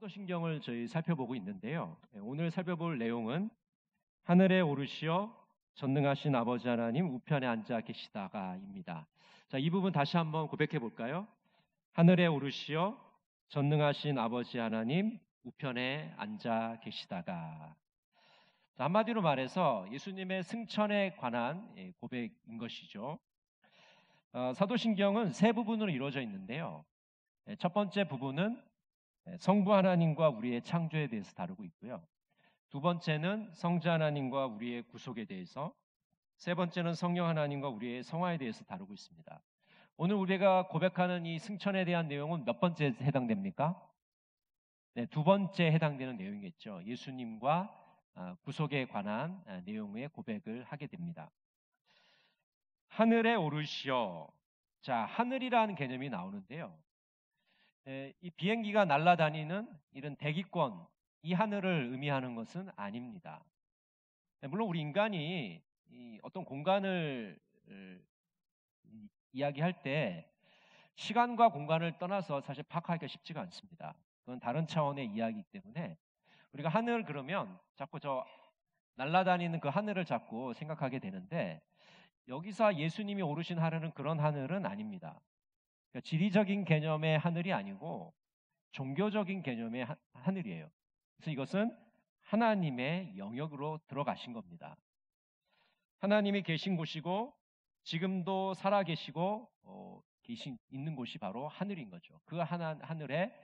사도신경을 저희 살펴보고 있는데요. 오늘 살펴볼 내용은 하늘에 오르시어 전능하신 아버지 하나님 우편에 앉아 계시다가입니다. 자, 이 부분 다시 한번 고백해 볼까요? 하늘에 오르시어 전능하신 아버지 하나님 우편에 앉아 계시다가. 자, 한마디로 말해서 예수님의 승천에 관한 고백인 것이죠. 사도신경은 세 부분으로 이루어져 있는데요. 첫 번째 부분은 성부 하나님과 우리의 창조에 대해서 다루고 있고요. 두 번째는 성자 하나님과 우리의 구속에 대해서, 세 번째는 성령 하나님과 우리의 성화에 대해서 다루고 있습니다. 오늘 우리가 고백하는 이 승천에 대한 내용은 몇 번째에 해당됩니까? 네, 두 번째에 해당되는 내용이겠죠. 예수님과 구속에 관한 내용의 고백을 하게 됩니다. 하늘에 오르시어. 자, 하늘이라는 개념이 나오는데요. 이 비행기가 날아다니는 이런 대기권, 이 하늘을 의미하는 것은 아닙니다. 물론 우리 인간이 어떤 공간을 이야기할 때 시간과 공간을 떠나서 사실 파악하기가 쉽지가 않습니다. 그건 다른 차원의 이야기이기 때문에 우리가 하늘 그러면 자꾸 저 날아다니는 그 하늘을 자꾸 생각하게 되는데, 여기서 예수님이 오르신 하늘은 그런 하늘은 아닙니다. 그러니까 지리적인 개념의 하늘이 아니고 종교적인 개념의 하늘이에요. 그래서 이것은 하나님의 영역으로 들어가신 겁니다. 하나님이 계신 곳이고 지금도 살아계시고 있는 곳이 바로 하늘인 거죠. 그 하늘에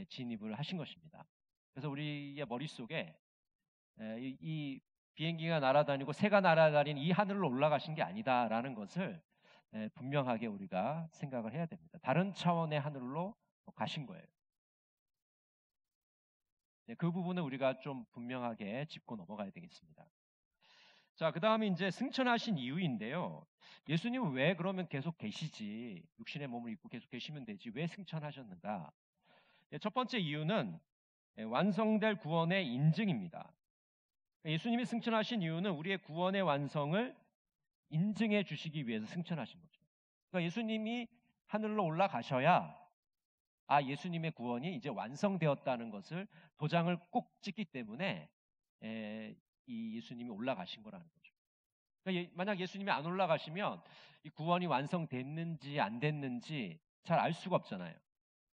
진입을 하신 것입니다. 그래서 우리의 머릿속에 이 비행기가 날아다니고 새가 날아다니는 이 하늘로 올라가신 게 아니다라는 것을 분명하게 우리가 생각을 해야 됩니다. 다른 차원의 하늘로 가신 거예요. 그 부분을 우리가 좀 분명하게 짚고 넘어가야 되겠습니다. 자, 그 다음에 이제 승천하신 이유인데요. 예수님은 왜 그러면 계속 계시지? 육신의 몸을 입고 계속 계시면 되지. 왜 승천하셨는가? 첫 번째 이유는 완성될 구원의 인증입니다. 예수님이 승천하신 이유는 우리의 구원의 완성을 인증해 주시기 위해서 승천하신 거죠. 그러니까 예수님이 하늘로 올라가셔야 예수님의 구원이 이제 완성되었다는 것을 도장을 꼭 찍기 때문에 이 예수님이 올라가신 거라는 거죠. 그러니까 만약 예수님이 안 올라가시면 이 구원이 완성됐는지 안 됐는지 잘 알 수가 없잖아요.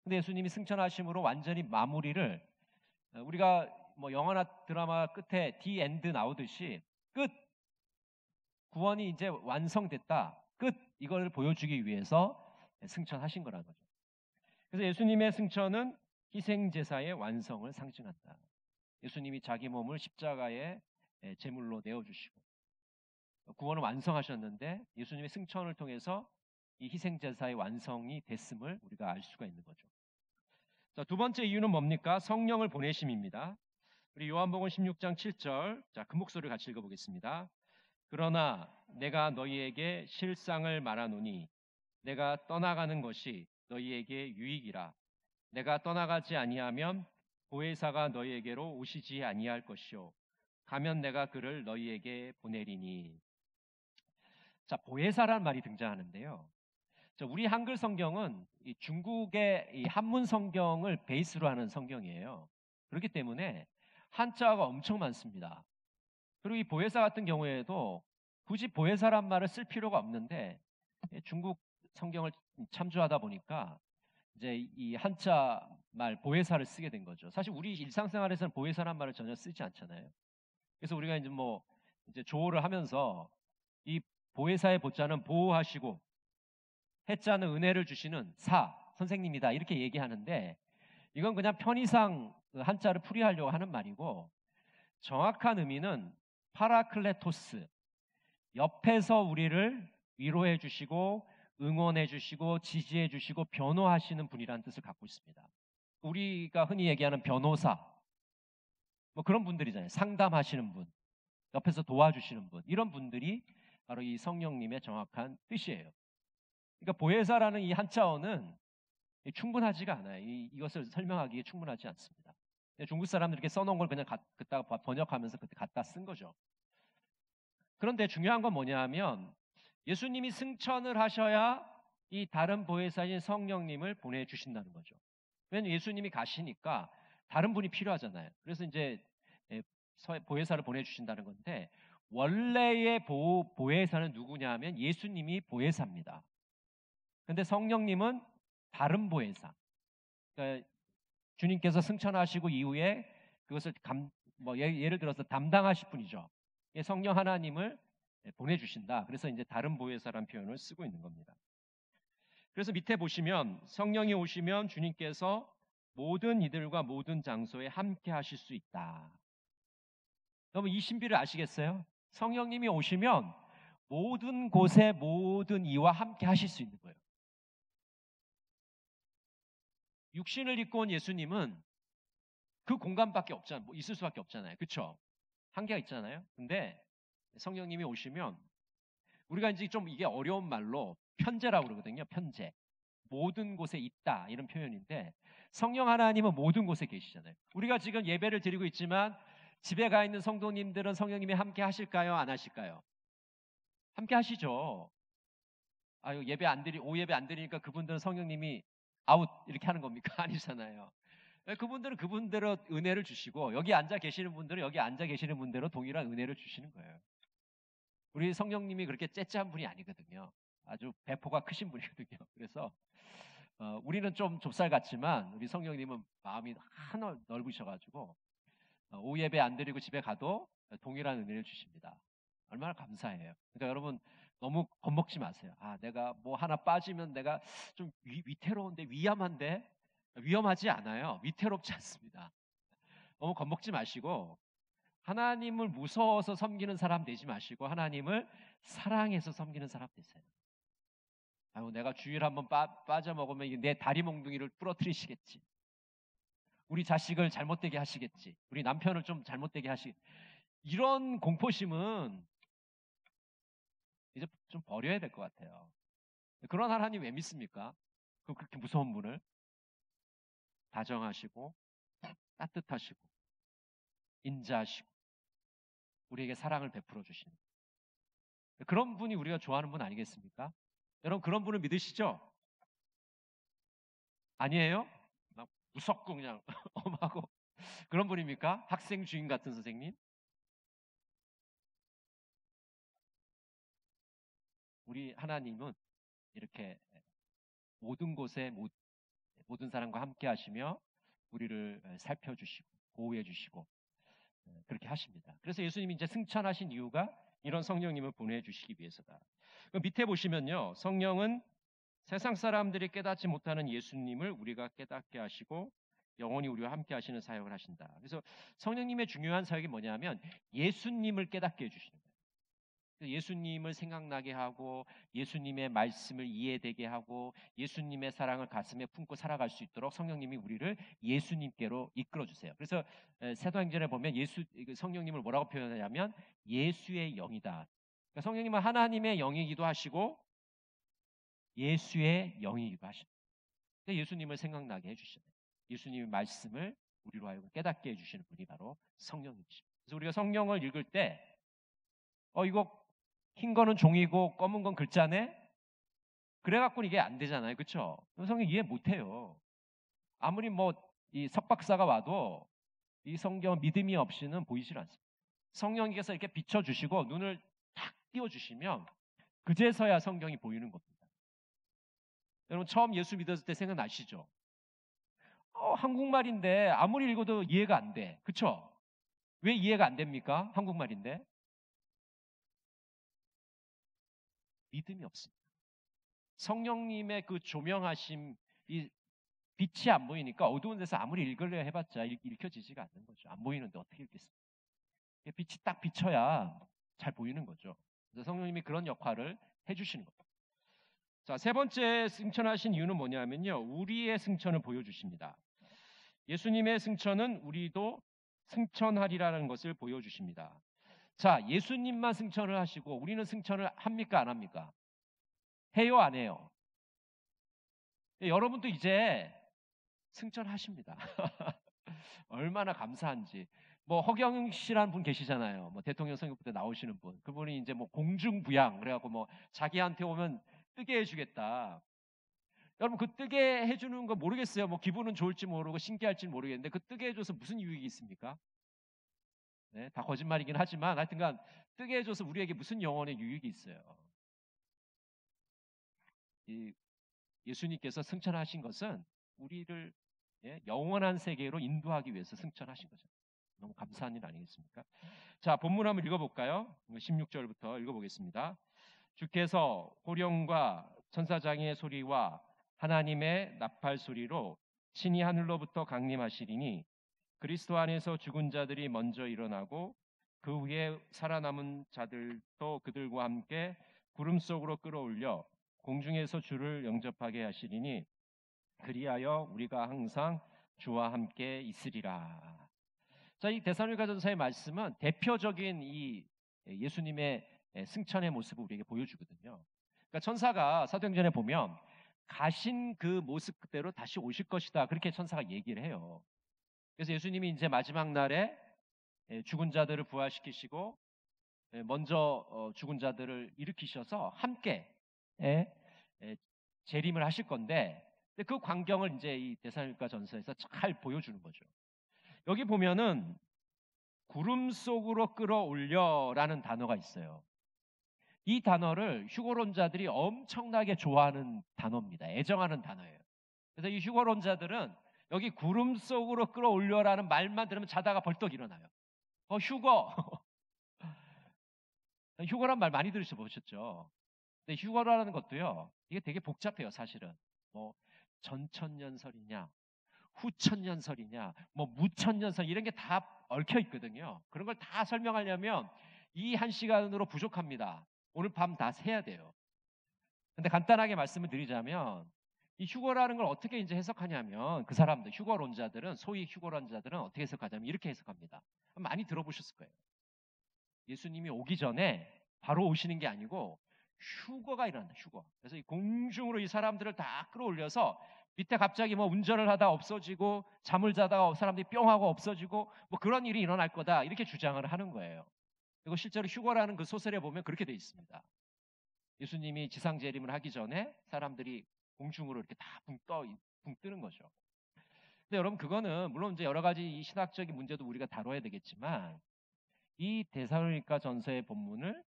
근데 예수님이 승천하심으로 완전히 마무리를, 우리가 뭐 영화나 드라마 끝에 디 엔드 나오듯이 끝, 구원이 이제 완성됐다, 끝, 이걸 보여주기 위해서 승천하신 거라는 거죠. 그래서 예수님의 승천은 희생제사의 완성을 상징한다. 예수님이 자기 몸을 십자가에 제물로 내어주시고 구원을 완성하셨는데, 예수님의 승천을 통해서 이 희생제사의 완성이 됐음을 우리가 알 수가 있는 거죠. 자, 두 번째 이유는 뭡니까? 성령을 보내심입니다. 우리 요한복음 16장 7절, 자, 그 목소리를 같이 읽어보겠습니다. 그러나 내가 너희에게 실상을 말하노니 내가 떠나가는 것이 너희에게 유익이라. 내가 떠나가지 아니하면 보혜사가 너희에게로 오시지 아니할 것이요 가면 내가 그를 너희에게 보내리니. 자, 보혜사라는 말이 등장하는데요. 자, 우리 한글 성경은 이 중국의 이 한문 성경을 베이스로 하는 성경이에요. 그렇기 때문에 한자가 엄청 많습니다. 그리고 이 보혜사 같은 경우에도 굳이 보혜사란 말을 쓸 필요가 없는데, 중국 성경을 참조하다 보니까 이제 이 한자 말 보혜사를 쓰게 된 거죠. 사실 우리 일상생활에서는 보혜사란 말을 전혀 쓰지 않잖아요. 그래서 우리가 이제 조어를 하면서 이 보혜사의 보자는 보호하시고 해자는 은혜를 주시는 선생님이다, 이렇게 얘기하는데, 이건 그냥 편의상 한자를 풀이하려고 하는 말이고, 정확한 의미는 파라클레토스, 옆에서 우리를 위로해 주시고 응원해 주시고 지지해 주시고 변호하시는 분이라는 뜻을 갖고 있습니다. 우리가 흔히 얘기하는 변호사, 뭐 그런 분들이잖아요. 상담하시는 분, 옆에서 도와주시는 분, 이런 분들이 바로 이 성령님의 정확한 뜻이에요. 그러니까 보혜사라는 이 한자어는 충분하지가 않아요. 이것을 설명하기에 충분하지 않습니다. 중국 사람들이 이렇게 써놓은 걸 그냥 그따가 번역하면서 그때 갖다 쓴 거죠. 그런데 중요한 건 뭐냐 하면, 예수님이 승천을 하셔야 이 다른 보혜사인 성령님을 보내주신다는 거죠. 왜냐하면 예수님이 가시니까 다른 분이 필요하잖아요. 그래서 이제 보혜사를 보내주신다는 건데, 원래의 보혜사는 누구냐 하면 예수님이 보혜사입니다. 근데 성령님은 다른 보혜사. 그러니까 주님께서 승천하시고 이후에 그것을 예를 들어서 담당하실 분이죠. 성령 하나님을 보내주신다. 그래서 이제 다른 보혜사라는 표현을 쓰고 있는 겁니다. 그래서 밑에 보시면 성령이 오시면 주님께서 모든 이들과 모든 장소에 함께 하실 수 있다. 여러분 이 신비를 아시겠어요? 성령님이 오시면 모든 곳에 모든 이와 함께 하실 수 있는 거예요. 육신을 입고 온 예수님은 그 공간밖에 없잖아요. 있을 수밖에 없잖아요. 그렇죠? 한계가 있잖아요. 근데 성령님이 오시면 우리가 이제 좀 이게 어려운 말로 편재라고 그러거든요. 편재. 모든 곳에 있다 이런 표현인데 성령 하나님은 모든 곳에 계시잖아요. 우리가 지금 예배를 드리고 있지만 집에 가 있는 성도님들은 성령님이 함께 하실까요? 안 하실까요? 함께 하시죠. 오후 예배 안 드리니까 그분들은 성령님이 아웃 이렇게 하는 겁니까? 아니잖아요. 그분들은 그분대로 은혜를 주시고 여기 앉아 계시는 분들은 여기 앉아 계시는 분대로 동일한 은혜를 주시는 거예요. 우리 성령님이 그렇게 째째한 분이 아니거든요. 아주 배포가 크신 분이거든요. 그래서 우리는 좀 좁쌀 같지만 우리 성령님은 마음이 하나 넓으셔가지고 오후 예배 안 드리고 집에 가도 동일한 은혜를 주십니다. 얼마나 감사해요. 그러니까 여러분 너무 겁먹지 마세요. 내가 뭐 하나 빠지면 내가 좀 위태로운데 위험한데 위험하지 않아요. 위태롭지 않습니다. 너무 겁먹지 마시고 하나님을 무서워서 섬기는 사람 되지 마시고 하나님을 사랑해서 섬기는 사람 되세요. 내가 주일 한번 빠져먹으면 내 다리 몽둥이를 부러뜨리시겠지. 우리 자식을 잘못되게 하시겠지. 우리 남편을 좀 잘못되게 하시겠지. 이런 공포심은 이제 좀 버려야 될 것 같아요. 그런 하나님 왜 믿습니까? 그렇게 무서운 분을 다정하시고 따뜻하시고 인자하시고 우리에게 사랑을 베풀어 주시는 그런 분이 우리가 좋아하는 분 아니겠습니까? 여러분 그런 분을 믿으시죠? 아니에요? 막 무섭고 그냥 엄하고 그런 분입니까? 학생 주인 같은 선생님? 우리 하나님은 이렇게 모든 곳에 모든 사람과 함께 하시며 우리를 살펴주시고 보호해 주시고 그렇게 하십니다. 그래서 예수님이 이제 승천하신 이유가 이런 성령님을 보내주시기 위해서다. 밑에 보시면요. 성령은 세상 사람들이 깨닫지 못하는 예수님을 우리가 깨닫게 하시고 영원히 우리와 함께 하시는 사역을 하신다. 그래서 성령님의 중요한 사역이 뭐냐면 예수님을 깨닫게 해주시는 거예요. 예수님을 생각나게 하고 예수님의 말씀을 이해되게 하고 예수님의 사랑을 가슴에 품고 살아갈 수 있도록 성령님이 우리를 예수님께로 이끌어 주세요. 그래서 사도행전에 보면 성령님을 뭐라고 표현하냐면 예수의 영이다. 그러니까 성령님은 하나님의 영이기도 하시고 예수의 영이기도 하십니다. 그러니까 예수님을 생각나게 해주시는 예수님의 말씀을 우리로 하여금 깨닫게 해주시는 분이 바로 성령이십니다. 그래서 우리가 성령을 읽을 때 이거 흰 거는 종이고 검은 건 글자네? 그래갖고 이게 안 되잖아요. 그렇죠? 성경 이해 못해요. 아무리 이 석박사가 와도 이 성경 믿음이 없이는 보이질 않습니다. 성령께서 이렇게 비춰주시고 눈을 탁 띄워주시면 그제서야 성경이 보이는 겁니다. 여러분 처음 예수 믿었을 때 생각나시죠? 한국말인데 아무리 읽어도 이해가 안 돼. 그렇죠? 왜 이해가 안 됩니까? 한국말인데 믿음이 없습니다. 성령님의 그 조명하심, 이 빛이 안 보이니까 어두운 데서 아무리 읽으려 해봤자 읽혀지지가 않는 거죠. 안 보이는데 어떻게 읽겠습니까? 빛이 딱 비쳐야 잘 보이는 거죠. 그래서 성령님이 그런 역할을 해주시는 겁니다. 자, 세 번째 승천하신 이유는 뭐냐면요. 우리의 승천을 보여주십니다. 예수님의 승천은 우리도 승천하리라는 것을 보여주십니다. 자, 예수님만 승천을 하시고 우리는 승천을 합니까? 안 합니까? 해요? 안 해요? 여러분도 이제 승천하십니다. 얼마나 감사한지. 허경영 씨라는 분 계시잖아요. 대통령 선거부터 나오시는 분. 그분이 이제 공중부양 그래갖고 자기한테 오면 뜨게 해주겠다. 여러분 그 뜨게 해주는 거 모르겠어요. 뭐 기분은 좋을지 모르고 신기할지 모르겠는데 그 뜨게 해줘서 무슨 유익이 있습니까? 네, 다 거짓말이긴 하지만 하여튼간 뜨게 해줘서 우리에게 무슨 영혼의 유익이 있어요. 이 예수님께서 승천하신 것은 우리를 영원한 세계로 인도하기 위해서 승천하신 거죠. 너무 감사한 일 아니겠습니까? 자, 본문 한번 읽어볼까요? 16절부터 읽어보겠습니다. 주께서 호령과 천사장의 소리와 하나님의 나팔 소리로 친히 하늘로부터 강림하시리니 그리스도 안에서 죽은 자들이 먼저 일어나고 그 후에 살아남은 자들도 그들과 함께 구름 속으로 끌어올려 공중에서 주를 영접하게 하시리니 그리하여 우리가 항상 주와 함께 있으리라. 자, 이 데살로니가전서의 말씀은 대표적인 이 예수님의 승천의 모습을 우리에게 보여주거든요. 그러니까 천사가 사도행전에 보면 가신 그 모습 그대로 다시 오실 것이다. 그렇게 천사가 얘기를 해요. 그래서 예수님이 이제 마지막 날에 죽은 자들을 부활시키시고 먼저 죽은 자들을 일으키셔서 함께 재림을 하실 건데 그 광경을 이제 이 데살로니가 전서에서 잘 보여주는 거죠. 여기 보면은 구름 속으로 끌어올려라는 단어가 있어요. 이 단어를 휴거론자들이 엄청나게 좋아하는 단어입니다. 애정하는 단어예요. 그래서 이 휴거론자들은 여기 구름 속으로 끌어올려라는 말만 들으면 자다가 벌떡 일어나요. 휴거. 휴거란 말 많이 들으셔보셨죠? 근데 휴거라는 것도요, 이게 되게 복잡해요, 사실은. 뭐 전천년설이냐, 후천년설이냐, 뭐 무천년설 이런 게 다 얽혀 있거든요. 그런 걸 다 설명하려면 이 한 시간으로 부족합니다. 오늘 밤 다 새야 돼요. 근데 간단하게 말씀을 드리자면 이 휴거라는 걸 어떻게 이제 해석하냐면 그 사람들, 휴거론자들은, 소위 휴거론자들은 어떻게 해석하냐면 이렇게 해석합니다. 많이 들어보셨을 거예요. 예수님이 오기 전에 바로 오시는 게 아니고 휴거가 일어난다, 휴거. 그래서 이 공중으로 이 사람들을 다 끌어올려서 밑에 갑자기 뭐 운전을 하다 없어지고 잠을 자다가 사람들이 뿅 하고 없어지고 뭐 그런 일이 일어날 거다 이렇게 주장을 하는 거예요. 그리고 실제로 휴거라는 그 소설에 보면 그렇게 돼 있습니다. 예수님이 지상 재림을 하기 전에 사람들이 공중으로 이렇게 다 붕 뜨는 거죠. 근데 여러분 그거는 물론 이제 여러 가지 이 신학적인 문제도 우리가 다뤄야 되겠지만 이 데살로니가 전서의 본문을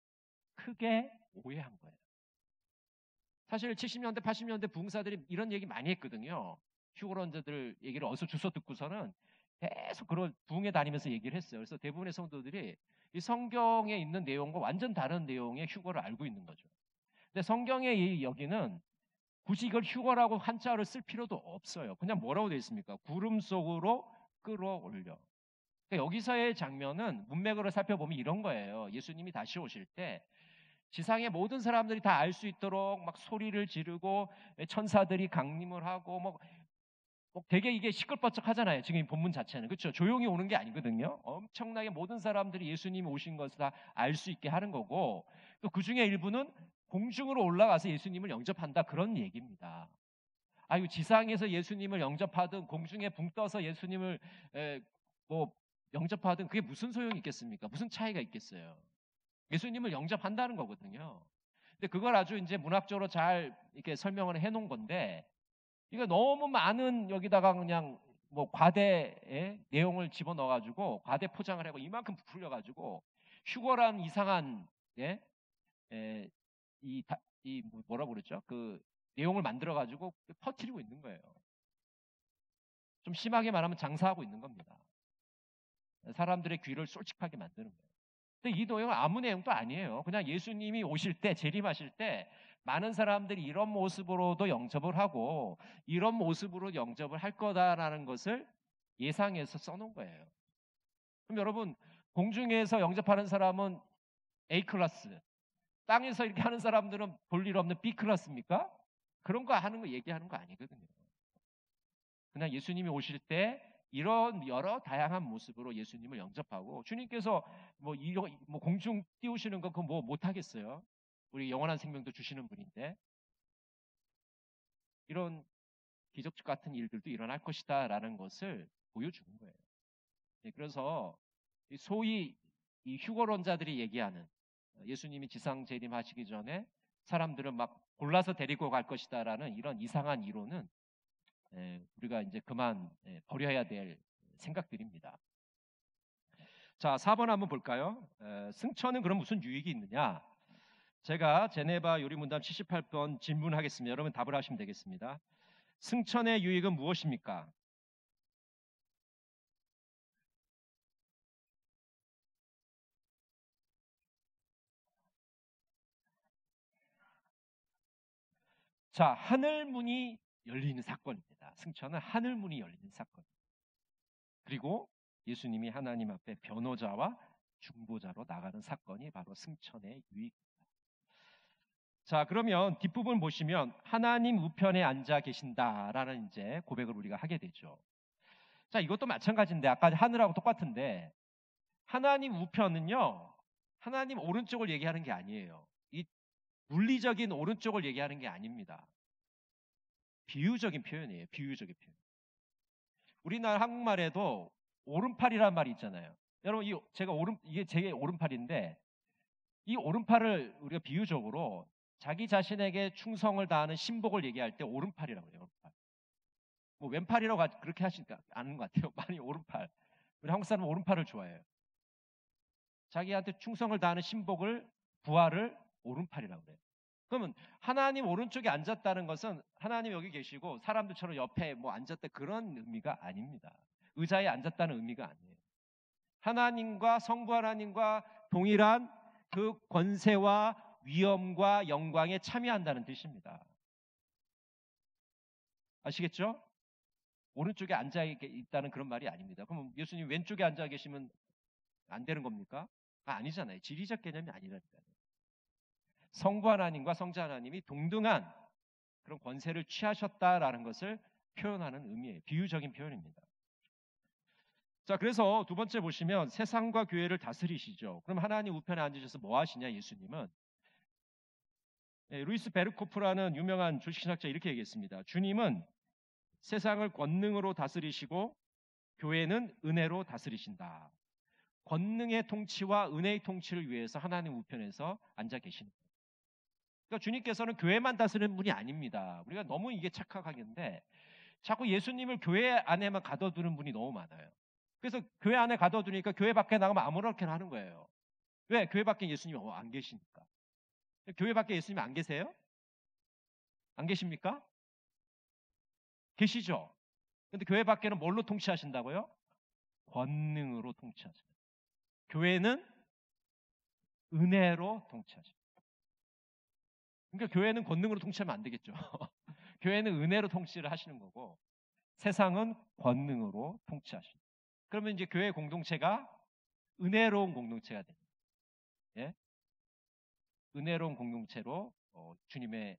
크게 오해한 거예요. 사실 70년대, 80년대 부흥사들이 이런 얘기 많이 했거든요. 휴거론자들 얘기를 어디서 주워 듣고서는 계속 그런 부흥에 다니면서 얘기를 했어요. 그래서 대부분의 성도들이 이 성경에 있는 내용과 완전 다른 내용의 휴거를 알고 있는 거죠. 근데 성경의 이 여기는 굳이 이걸 휴거라고 한자를 쓸 필요도 없어요. 그냥 뭐라고 되어 있습니까? 구름 속으로 끌어올려. 그러니까 여기서의 장면은 문맥으로 살펴보면 이런 거예요. 예수님이 다시 오실 때 지상의 모든 사람들이 다 알 수 있도록 막 소리를 지르고 천사들이 강림을 하고 뭐 되게 이게 시끌벅적 하잖아요. 지금 이 본문 자체는. 그렇죠? 조용히 오는 게 아니거든요. 엄청나게 모든 사람들이 예수님이 오신 것을 다 알 수 있게 하는 거고 또 그중에 일부는 공중으로 올라가서 예수님을 영접한다 그런 얘기입니다. 아유 지상에서 예수님을 영접하든 공중에 붕 떠서 예수님을 뭐 영접하든 그게 무슨 소용이 있겠습니까? 무슨 차이가 있겠어요? 예수님을 영접한다는 거거든요. 근데 그걸 아주 이제 문학적으로 잘 이렇게 설명을 해놓은 건데 이거 너무 많은 여기다가 그냥 뭐 과대의 내용을 집어넣어가지고 과대 포장을 하고 이만큼 부풀려가지고 휴거란 이상한 이 뭐라고 그랬죠? 그 내용을 만들어가지고 퍼뜨리고 있는 거예요. 좀 심하게 말하면 장사하고 있는 겁니다. 사람들의 귀를 솔직하게 만드는 거예요. 근데 이 내용은 아무 내용도 아니에요. 그냥 예수님이 오실 때, 재림하실 때 많은 사람들이 이런 모습으로도 영접을 하고 이런 모습으로 영접을 할 거다라는 것을 예상해서 써놓은 거예요. 그럼 여러분 공중에서 영접하는 사람은 A클래스, 땅에서 이렇게 하는 사람들은 볼 일 없는 B클래스입니까? 그런 거 하는 거 얘기하는 거 아니거든요. 그냥 예수님이 오실 때 이런 여러 다양한 모습으로 예수님을 영접하고 주님께서 뭐 공중 띄우시는 거 그거 뭐 못하겠어요. 우리 영원한 생명도 주시는 분인데 이런 기적 같은 일들도 일어날 것이다라는 것을 보여주는 거예요. 그래서 소위 이 휴거론자들이 얘기하는 예수님이 지상 재림하시기 전에 사람들은 막 골라서 데리고 갈 것이다라는 이런 이상한 이론은 우리가 이제 그만 버려야 될 생각들입니다. 자, 4번 한번 볼까요? 승천은 그럼 무슨 유익이 있느냐? 제가 제네바 요리문답 78번 질문하겠습니다. 여러분 답을 하시면 되겠습니다. 승천의 유익은 무엇입니까? 자, 하늘문이 열리는 사건입니다. 승천은 하늘문이 열리는 사건. 그리고 예수님이 하나님 앞에 변호자와 중보자로 나가는 사건이 바로 승천의 유익입니다. 자, 그러면 뒷부분 보시면 하나님 우편에 앉아 계신다라는 이제 고백을 우리가 하게 되죠. 자, 이것도 마찬가지인데 아까 하늘하고 똑같은데 하나님 우편은요, 하나님 오른쪽을 얘기하는 게 아니에요. 이 물리적인 오른쪽을 얘기하는 게 아닙니다. 비유적인 표현이에요. 비유적인 표현. 우리나라 한국말에도 오른팔이라는 말이 있잖아요. 여러분, 이게 제 오른팔인데 이 오른팔을 우리가 비유적으로 자기 자신에게 충성을 다하는 신복을 얘기할 때 오른팔이라고 해요. 오른팔. 뭐 왼팔이라고 그렇게 하시니까 아는 것 같아요. 많이 오른팔. 우리 한국 사람은 오른팔을 좋아해요. 자기한테 충성을 다하는 신복을 부하를 오른팔이라고 그래요. 그러면 하나님 오른쪽에 앉았다는 것은 하나님 여기 계시고 사람들처럼 옆에 뭐 앉았다 그런 의미가 아닙니다. 의자에 앉았다는 의미가 아니에요. 하나님과 성부 하나님과 동일한 그 권세와 위엄과 영광에 참여한다는 뜻입니다. 아시겠죠? 오른쪽에 앉아 있다는 그런 말이 아닙니다. 그럼 예수님 왼쪽에 앉아 계시면 안 되는 겁니까? 아니잖아요. 지리적 개념이 아니라니까요. 성부 하나님과 성자 하나님이 동등한 그런 권세를 취하셨다라는 것을 표현하는 의미예요. 비유적인 표현입니다. 자, 그래서 두 번째 보시면 세상과 교회를 다스리시죠. 그럼 하나님 우편에 앉으셔서 뭐 하시냐, 예수님은? 루이스 베르코프라는 유명한 주식신학자 이렇게 얘기했습니다. 주님은 세상을 권능으로 다스리시고 교회는 은혜로 다스리신다. 권능의 통치와 은혜의 통치를 위해서 하나님 우편에서 앉아 계시는 거예요. 그러니까 주님께서는 교회만 다스리는 분이 아닙니다. 우리가 너무 이게 착각하겠는데 자꾸 예수님을 교회 안에만 가둬두는 분이 너무 많아요. 그래서 교회 안에 가둬두니까 교회 밖에 나가면 아무렇게나 하는 거예요. 왜? 교회 밖에 예수님이 안 계시니까. 교회 밖에 예수님이 안 계세요? 안 계십니까? 계시죠? 근데 교회 밖에는 뭘로 통치하신다고요? 권능으로 통치하십니다. 교회는 은혜로 통치하십니다. 그러니까 교회는 권능으로 통치하면 안 되겠죠. 교회는 은혜로 통치를 하시는 거고 세상은 권능으로 통치하십니다. 그러면 이제 교회 공동체가 은혜로운 공동체가 됩니다. 예? 은혜로운 공동체로 주님의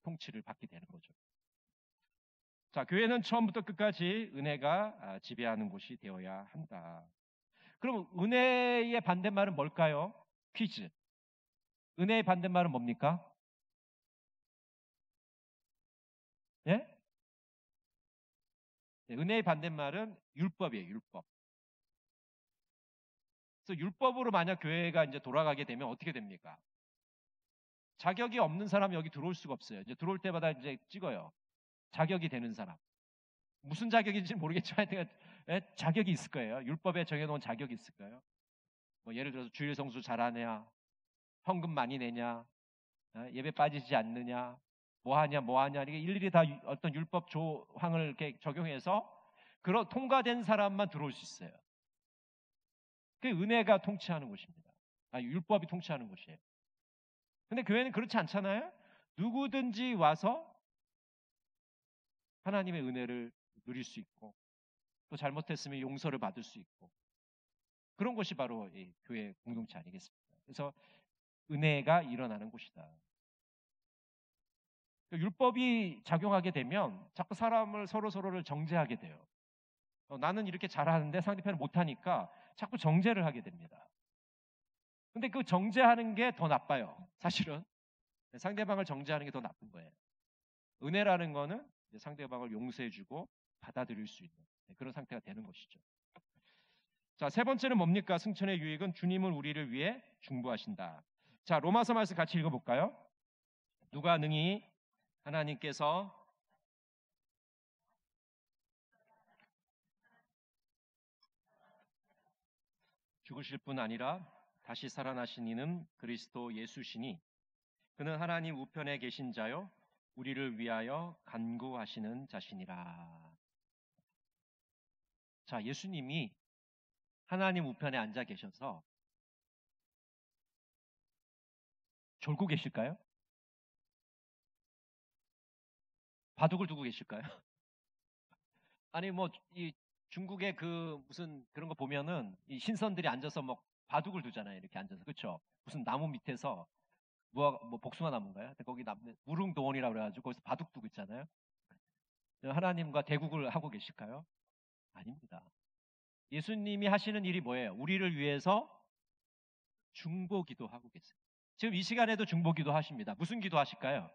통치를 받게 되는 거죠. 자, 교회는 처음부터 끝까지 은혜가 지배하는 곳이 되어야 한다. 그럼 은혜의 반대말은 뭘까요? 퀴즈. 은혜의 반대말은 뭡니까? 예? 은혜의 반대말은 율법이에요. 율법. 그래서 율법으로 만약 교회가 이제 돌아가게 되면 어떻게 됩니까? 자격이 없는 사람이 여기 들어올 수가 없어요. 이제 들어올 때마다 이제 찍어요. 자격이 되는 사람. 무슨 자격인지 모르겠지만 자격이 있을 거예요. 율법에 정해놓은 자격이 있을 거예요. 뭐 예를 들어서 주일 성수 잘하냐, 헌금 많이 내냐, 예배 빠지지 않느냐, 뭐 하냐 이게 일일이 다 어떤 율법 조항을 이렇게 적용해서 통과된 사람만 들어올 수 있어요. 그게 은혜가 통치하는 곳입니다. 율법이 통치하는 곳이에요. 근데 교회는 그렇지 않잖아요. 누구든지 와서 하나님의 은혜를 누릴 수 있고 또 잘못했으면 용서를 받을 수 있고 그런 것이 바로 이 교회 공동체 아니겠습니까? 그래서 은혜가 일어나는 곳이다. 율법이 작용하게 되면 자꾸 사람을 서로를 정죄하게 돼요. 나는 이렇게 잘하는데 상대편은 못하니까 자꾸 정죄를 하게 됩니다. 근데 그 정죄하는 게 더 나빠요. 사실은 상대방을 정죄하는 게 더 나쁜 거예요. 은혜라는 거는 상대방을 용서해주고 받아들일 수 있는 그런 상태가 되는 것이죠. 자, 세 번째는 뭡니까? 승천의 유익은 주님은 우리를 위해 중보하신다. 자, 로마서 말씀 같이 읽어볼까요? 누가 능히 하나님께서 죽으실 뿐 아니라 다시 살아나신 이는 그리스도 예수시니 그는 하나님 우편에 계신 자요 우리를 위하여 간구하시는 자시니라. 자, 예수님이 하나님 우편에 앉아 계셔서 졸고 계실까요? 바둑을 두고 계실까요? 아니 뭐 이 중국의 그 무슨 그런 거 보면은 이 신선들이 앉아서 뭐 바둑을 두잖아요. 이렇게 앉아서. 그렇죠? 무슨 나무 밑에서 뭐 복숭아 나무인가요? 거기 무릉도원이라고 그래가지고 거기서 바둑 두고 있잖아요. 하나님과 대국을 하고 계실까요? 아닙니다. 예수님이 하시는 일이 뭐예요? 우리를 위해서 중보기도 하고 계세요. 지금 이 시간에도 중보기도 하십니다. 무슨 기도 하실까요?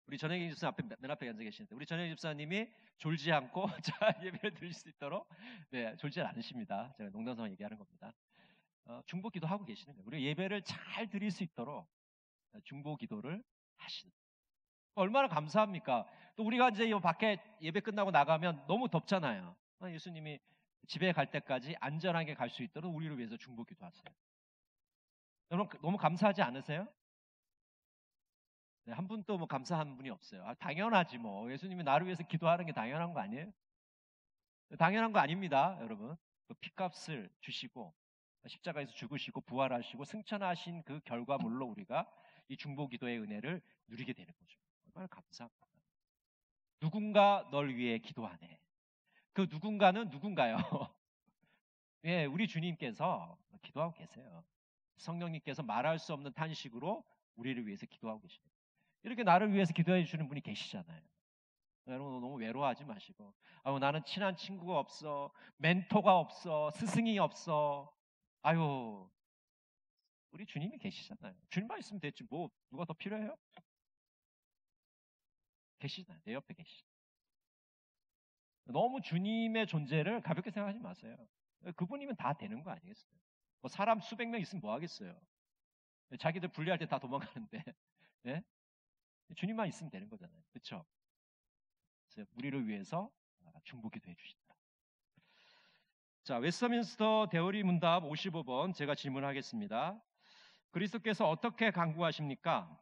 우리 전혜기 집사 앞에 맨 앞에 앉아 계시는데 우리 전혜기 집사님이 졸지 않고 자 예배를 드릴 수 있도록 네 졸지 않으십니다. 제가 농담삼아 얘기하는 겁니다. 중보기도 하고 계시는 거예요. 우리 예배를 잘 드릴 수 있도록 중보기도를 하시는. 얼마나 감사합니까? 또 우리가 이제 이 밖에 예배 끝나고 나가면 너무 덥잖아요. 예수님이 집에 갈 때까지 안전하게 갈 수 있도록 우리를 위해서 중보기도 하세요. 여러분 너무 감사하지 않으세요? 네, 한 분도 뭐 감사한 분이 없어요. 당연하지 뭐. 예수님이 나를 위해서 기도하는 게 당연한 거 아니에요? 당연한 거 아닙니다, 여러분. 그 핏값을 주시고 십자가에서 죽으시고 부활하시고 승천하신 그 결과물로 우리가 이 중보기도의 은혜를 누리게 되는 거죠. 얼마나 감사합니다. 누군가 널 위해 기도하네. 그 누군가는 누군가요? 예, 우리 주님께서 기도하고 계세요. 성령님께서 말할 수 없는 탄식으로 우리를 위해서 기도하고 계십니다. 이렇게 나를 위해서 기도해 주시는 분이 계시잖아요. 여러분 너무 외로워하지 마시고 나는 친한 친구가 없어, 멘토가 없어, 스승이 없어. 아유, 우리 주님이 계시잖아요. 주님만 있으면 됐지 뭐 누가 더 필요해요? 계시잖아요. 내 옆에 계시잖아요. 너무 주님의 존재를 가볍게 생각하지 마세요. 그분이면 다 되는 거 아니겠어요? 뭐 사람 수백 명 있으면 뭐 하겠어요? 자기들 분리할 때 다 도망가는데 네? 주님만 있으면 되는 거잖아요. 그렇죠? 그래서 우리를 위해서 중보기도 해주신다. 자, 웨스터민스터 대어리 문답 55번 제가 질문하겠습니다. 그리스도께서 어떻게 간구하십니까?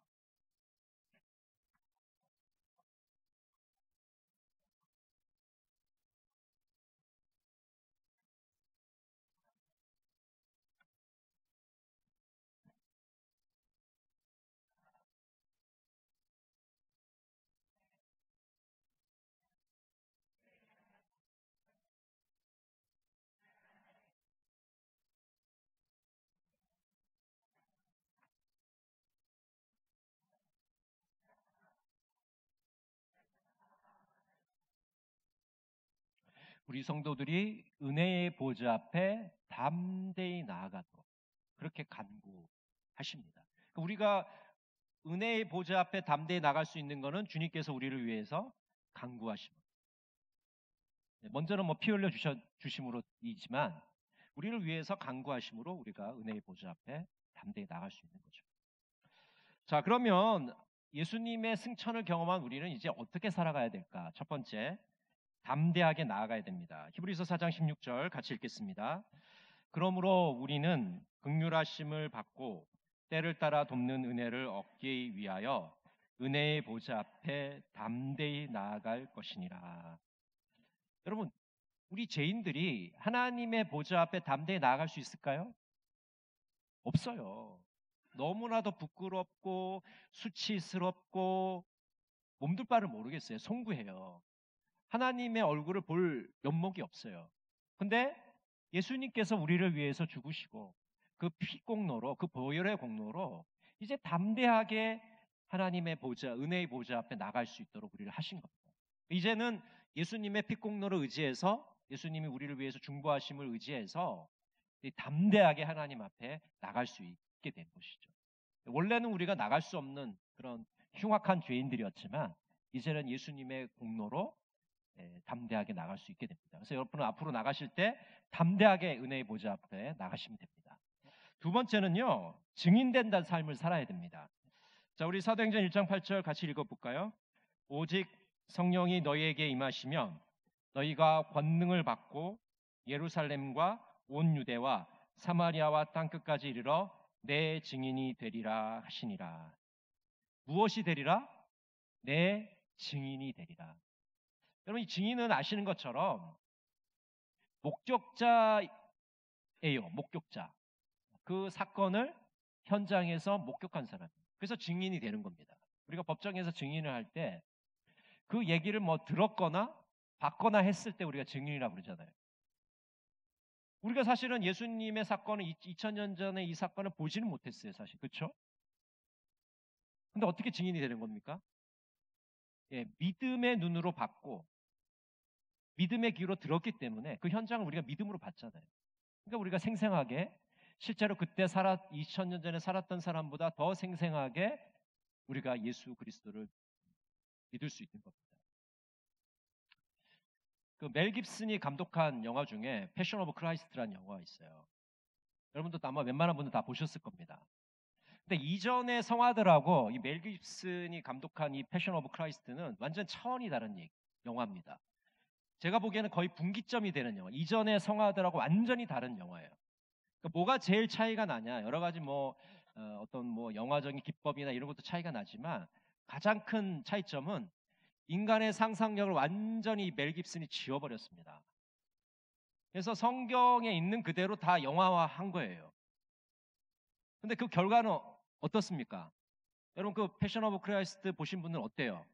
우리 성도들이 은혜의 보좌 앞에 담대히 나아가도록 그렇게 간구하십니다. 우리가 은혜의 보좌 앞에 담대히 나갈 수 있는 것은 주님께서 우리를 위해서 간구하십니다. 먼저는 뭐 피 흘려 주심으로이지만 우리를 위해서 간구하심으로 우리가 은혜의 보좌 앞에 담대히 나갈 수 있는 거죠. 자, 그러면 예수님의 승천을 경험한 우리는 이제 어떻게 살아가야 될까? 첫 번째, 담대하게 나아가야 됩니다. 히브리서 4장 16절 같이 읽겠습니다. 그러므로 우리는 긍휼하심을 받고 때를 따라 돕는 은혜를 얻기 위하여 은혜의 보좌 앞에 담대히 나아갈 것이니라. 여러분, 우리 죄인들이 하나님의 보좌 앞에 담대히 나아갈 수 있을까요? 없어요. 너무나도 부끄럽고 수치스럽고 몸둘 바를 모르겠어요. 송구해요. 하나님의 얼굴을 볼 면목이 없어요. 근데 예수님께서 우리를 위해서 죽으시고 그 피공로로 그 보혈의 공로로 이제 담대하게 하나님의 보좌, 은혜의 보좌 앞에 나갈 수 있도록 우리를 하신 겁니다. 이제는 예수님의 피공로를 의지해서 예수님이 우리를 위해서 중보하심을 의지해서 담대하게 하나님 앞에 나갈 수 있게 된 것이죠. 원래는 우리가 나갈 수 없는 그런 흉악한 죄인들이었지만 이제는 예수님의 공로로 담대하게 나갈 수 있게 됩니다. 그래서 여러분은 앞으로 나가실 때 담대하게 은혜의 보좌 앞에 나가시면 됩니다. 두 번째는요, 증인된 삶을 살아야 됩니다. 자, 우리 사도행전 1장 8절 같이 읽어볼까요? 오직 성령이 너희에게 임하시면 너희가 권능을 받고 예루살렘과 온 유대와 사마리아와 땅끝까지 이르러 내 증인이 되리라 하시니라. 무엇이 되리라? 내 증인이 되리라. 여러분, 이 증인은 아시는 것처럼 목격자예요. 목격자. 그 사건을 현장에서 목격한 사람. 그래서 증인이 되는 겁니다. 우리가 법정에서 증인을 할 때 그 얘기를 뭐 들었거나 봤거나 했을 때 우리가 증인이라고 그러잖아요. 우리가 사실은 예수님의 사건은 2000년 전에 이 사건을 보지는 못했어요, 사실. 그렇죠? 근데 어떻게 증인이 되는 겁니까? 예, 믿음의 눈으로 봤고 믿음의 귀로 들었기 때문에 그 현장을 우리가 믿음으로 봤잖아요. 그러니까 우리가 생생하게 실제로 그때 2000년 전에 살았던 사람보다 더 생생하게 우리가 예수 그리스도를 믿을 수 있는 겁니다. 그 멜 깁슨이 감독한 영화 중에 패션 오브 크라이스트라는 영화가 있어요. 여러분도 아마 웬만한 분들 다 보셨을 겁니다. 근데 이전의 성화들하고 이 멜 깁슨이 감독한 이 패션 오브 크라이스트는 완전 차원이 다른 영화입니다. 제가 보기에는 거의 분기점이 되는 영화. 이전의 성화들하고 완전히 다른 영화예요. 그러니까 뭐가 제일 차이가 나냐? 여러 가지 어떤 영화적인 기법이나 이런 것도 차이가 나지만 가장 큰 차이점은 인간의 상상력을 완전히 멜 깁슨이 지워버렸습니다. 그래서 성경에 있는 그대로 다 영화화한 거예요. 근데 그 결과는 어떻습니까? 여러분 그 패션 오브 크라이스트 보신 분은 어때요?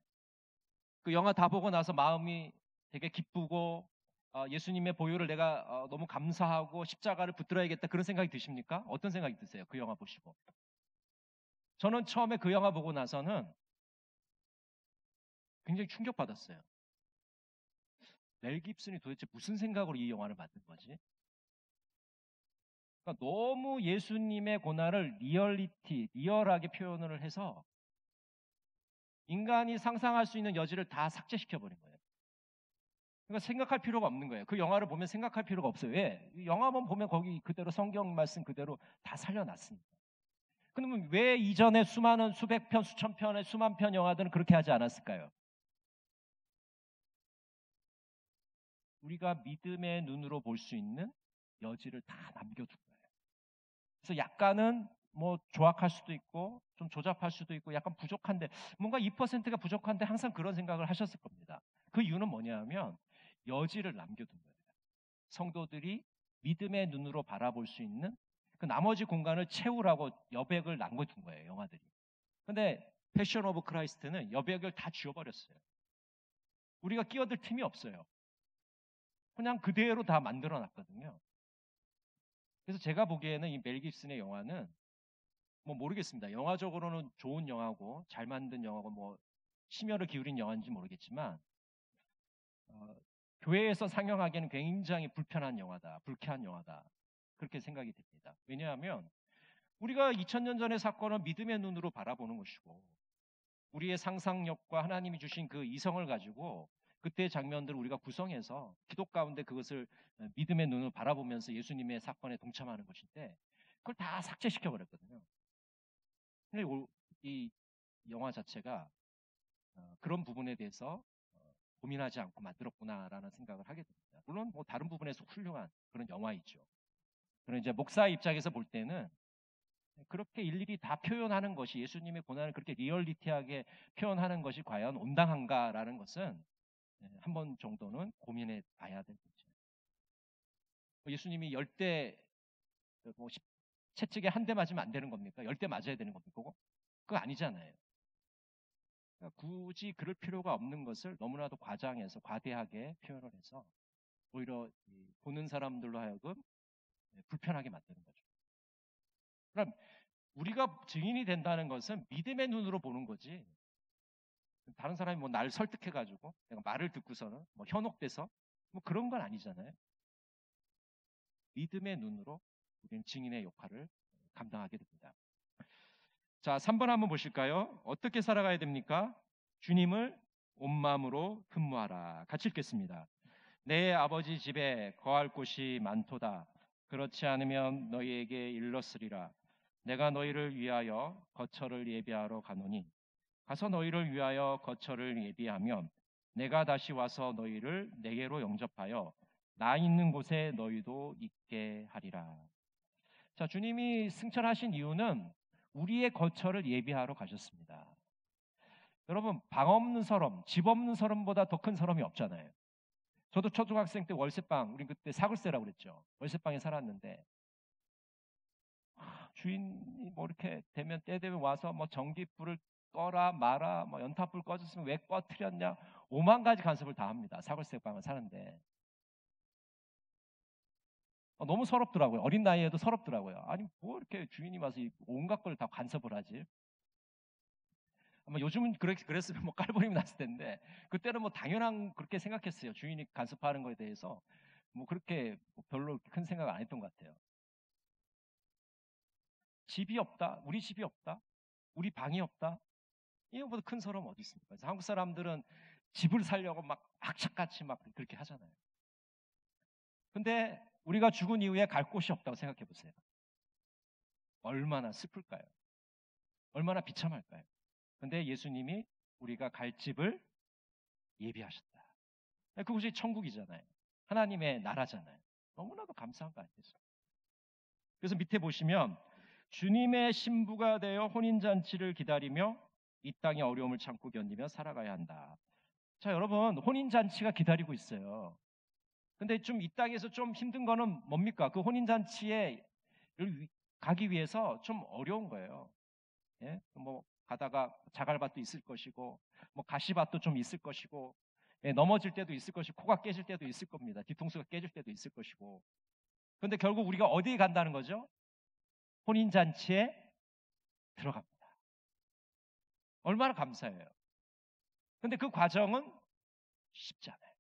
그 영화 다 보고 나서 마음이 되게 기쁘고 예수님의 보혈을 내가 너무 감사하고 십자가를 붙들어야겠다 그런 생각이 드십니까? 어떤 생각이 드세요? 그 영화 보시고. 저는 처음에 그 영화 보고 나서는 굉장히 충격받았어요. 멜 깁슨이 도대체 무슨 생각으로 이 영화를 만든 거지? 그러니까 너무 예수님의 고난을 리얼하게 표현을 해서 인간이 상상할 수 있는 여지를 다 삭제시켜버린 거예요. 그러니까 생각할 필요가 없는 거예요. 그 영화를 보면 생각할 필요가 없어요. 왜? 영화만 보면 거기 그대로 성경 말씀 그대로 다 살려놨습니다. 그러면 왜 이전에 수많은 수백 편, 수천 편의 수만 편 영화들은 그렇게 하지 않았을까요? 우리가 믿음의 눈으로 볼 수 있는 여지를 다 남겨둔 거예요. 그래서 약간은 조악할 수도 있고 좀 조잡할 수도 있고 약간 부족한데 뭔가 2%가 부족한데 항상 그런 생각을 하셨을 겁니다. 그 이유는 뭐냐면 여지를 남겨둔 거예요. 성도들이 믿음의 눈으로 바라볼 수 있는 그 나머지 공간을 채우라고 여백을 남겨둔 거예요. 영화들이. 근데 패션 오브 크라이스트는 여백을 다 지워버렸어요. 우리가 끼어들 틈이 없어요. 그냥 그대로 다 만들어놨거든요. 그래서 제가 보기에는 이 멜 깁슨의 영화는 모르겠습니다. 영화적으로는 좋은 영화고 잘 만든 영화고 심혈을 기울인 영화인지 모르겠지만 교회에서 상영하기에는 굉장히 불편한 영화다. 불쾌한 영화다. 그렇게 생각이 됩니다. 왜냐하면 우리가 2000년 전의 사건을 믿음의 눈으로 바라보는 것이고 우리의 상상력과 하나님이 주신 그 이성을 가지고 그때의 장면들을 우리가 구성해서 기도 가운데 그것을 믿음의 눈으로 바라보면서 예수님의 사건에 동참하는 것인데 그걸 다 삭제시켜버렸거든요. 근데 이 영화 자체가 그런 부분에 대해서 고민하지 않고 만들었구나라는 생각을 하게 됩니다. 물론 다른 부분에서 훌륭한 그런 영화이죠. 그런 이제 목사의 입장에서 볼 때는 그렇게 일일이 다 표현하는 것이 예수님의 고난을 그렇게 리얼리티하게 표현하는 것이 과연 온당한가라는 것은 한 번 정도는 고민해 봐야 될 거죠. 예수님이 열대 채찍에 한 대 맞으면 안 되는 겁니까? 10대 맞아야 되는 겁니까? 그거 아니잖아요. 그러니까 굳이 그럴 필요가 없는 것을 너무나도 과장해서 과대하게 표현을 해서 오히려 보는 사람들로 하여금 불편하게 만드는 거죠. 그럼 우리가 증인이 된다는 것은 믿음의 눈으로 보는 거지. 다른 사람이 날 설득해가지고 내가 말을 듣고서는 현혹돼서 그런 건 아니잖아요. 믿음의 눈으로 우리는 증인의 역할을 감당하게 됩니다. 자, 3번 한번 보실까요? 어떻게 살아가야 됩니까? 주님을 온 마음으로 근무하라. 같이 읽겠습니다. 내 아버지 집에 거할 곳이 많도다. 그렇지 않으면 너희에게 일렀으리라. 내가 너희를 위하여 거처를 예비하러 가노니 가서 너희를 위하여 거처를 예비하면 내가 다시 와서 너희를 내게로 영접하여 나 있는 곳에 너희도 있게 하리라. 자, 주님이 승천하신 이유는 우리의 거처를 예비하러 가셨습니다. 여러분, 방 없는 서름, 집 없는 서름보다 더 큰 서름이 없잖아요. 저도 초등학생 때 월세방, 우리 그때 사글세라고 그랬죠. 월세방에 살았는데 주인이 뭐 이렇게 되면 때 되면 와서 뭐 전기불을 꺼라 마라, 뭐 연탄불 꺼졌으면 왜 꺼트렸냐, 5만 가지 간섭을 다 합니다. 사글세방을 사는데 너무 서럽더라고요. 어린 나이에도 서럽더라고요. 아니 뭐 이렇게 주인이 와서 온갖 걸 다 간섭을 하지. 아마 요즘은 그랬으면 뭐 깔보림이 났을 텐데 그때는 뭐 당연한 그렇게 생각했어요. 주인이 간섭하는 거에 대해서 뭐 그렇게 별로 큰 생각 안 했던 것 같아요. 집이 없다, 우리 집이 없다, 우리 방이 없다, 이거보다 큰 서러움 어디 있습니까? 그래서 한국 사람들은 집을 살려고 막 악착같이 막 그렇게 하잖아요. 근데 우리가 죽은 이후에 갈 곳이 없다고 생각해 보세요. 얼마나 슬플까요? 얼마나 비참할까요? 근데 예수님이 우리가 갈 집을 예비하셨다. 그것이 천국이잖아요. 하나님의 나라잖아요. 너무나도 감사한 거 아니겠어요? 그래서 밑에 보시면 주님의 신부가 되어 혼인잔치를 기다리며 이 땅의 어려움을 참고 견디며 살아가야 한다. 자, 여러분, 혼인잔치가 기다리고 있어요. 근데 좀 이 땅에서 좀 힘든 거는 뭡니까? 그 혼인잔치에 가기 위해서 좀 어려운 거예요. 예? 뭐 가다가 자갈밭도 있을 것이고 뭐 가시밭도 좀 있을 것이고, 예, 넘어질 때도 있을 것이고 코가 깨질 때도 있을 겁니다. 뒤통수가 깨질 때도 있을 것이고. 근데 결국 우리가 어디에 간다는 거죠? 혼인잔치에 들어갑니다. 얼마나 감사해요. 근데 그 과정은 쉽지 않아요.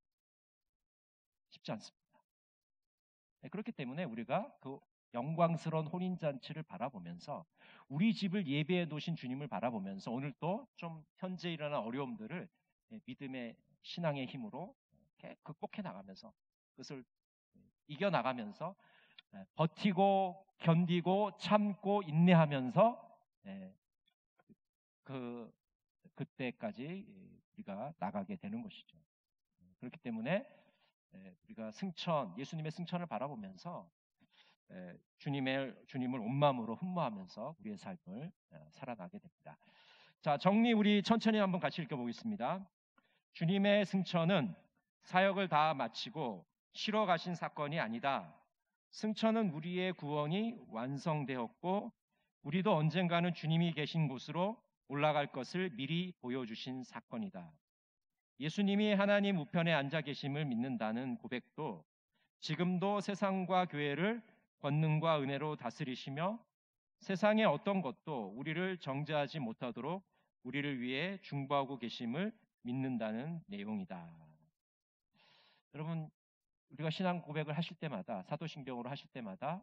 쉽지 않습니다. 네, 그렇기 때문에 우리가 그 영광스러운 혼인잔치를 바라보면서 우리 집을 예배해 놓으신 주님을 바라보면서 오늘 또 좀 현재 일어난 어려움들을 믿음의 신앙의 힘으로 극복해 나가면서 그것을 이겨나가면서 버티고 견디고 참고 인내하면서 그때까지 우리가 나가게 되는 것이죠. 그렇기 때문에 우리가 예수님의 승천을 바라보면서 주님을 온 마음으로 흠모하면서 우리의 삶을 살아가게 됩니다. 자, 정리 우리 천천히 한번 같이 읽어보겠습니다. 주님의 승천은 사역을 다 마치고 쉬러 가신 사건이 아니다. 승천은 우리의 구원이 완성되었고 우리도 언젠가는 주님이 계신 곳으로 올라갈 것을 미리 보여주신 사건이다. 예수님이 하나님 우편에 앉아 계심을 믿는다는 고백도 지금도 세상과 교회를 권능과 은혜로 다스리시며 세상의 어떤 것도 우리를 정죄하지 못하도록 우리를 위해 중보하고 계심을 믿는다는 내용이다. 여러분, 우리가 신앙 고백을 하실 때마다, 사도신경으로 하실 때마다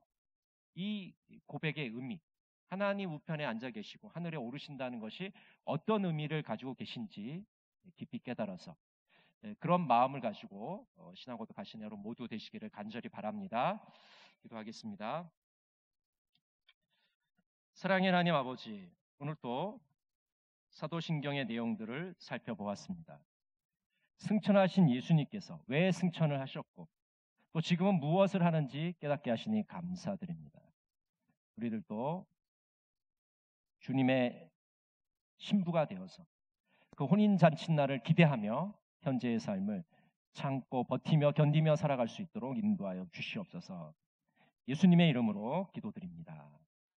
이 고백의 의미, 하나님 우편에 앉아 계시고 하늘에 오르신다는 것이 어떤 의미를 가지고 계신지 깊이 깨달아서 그런 마음을 가지고 신앙 고백하시는 여러분 모두 되시기를 간절히 바랍니다. 기도하겠습니다. 사랑의 하나님 아버지, 오늘 또 사도신경의 내용들을 살펴보았습니다. 승천하신 예수님께서 왜 승천을 하셨고 또 지금은 무엇을 하는지 깨닫게 하시니 감사드립니다. 우리들도 주님의 신부가 되어서 그 혼인잔칫날을 기대하며 현재의 삶을 참고 버티며 견디며 살아갈 수 있도록 인도하여 주시옵소서. 예수님의 이름으로 기도드립니다.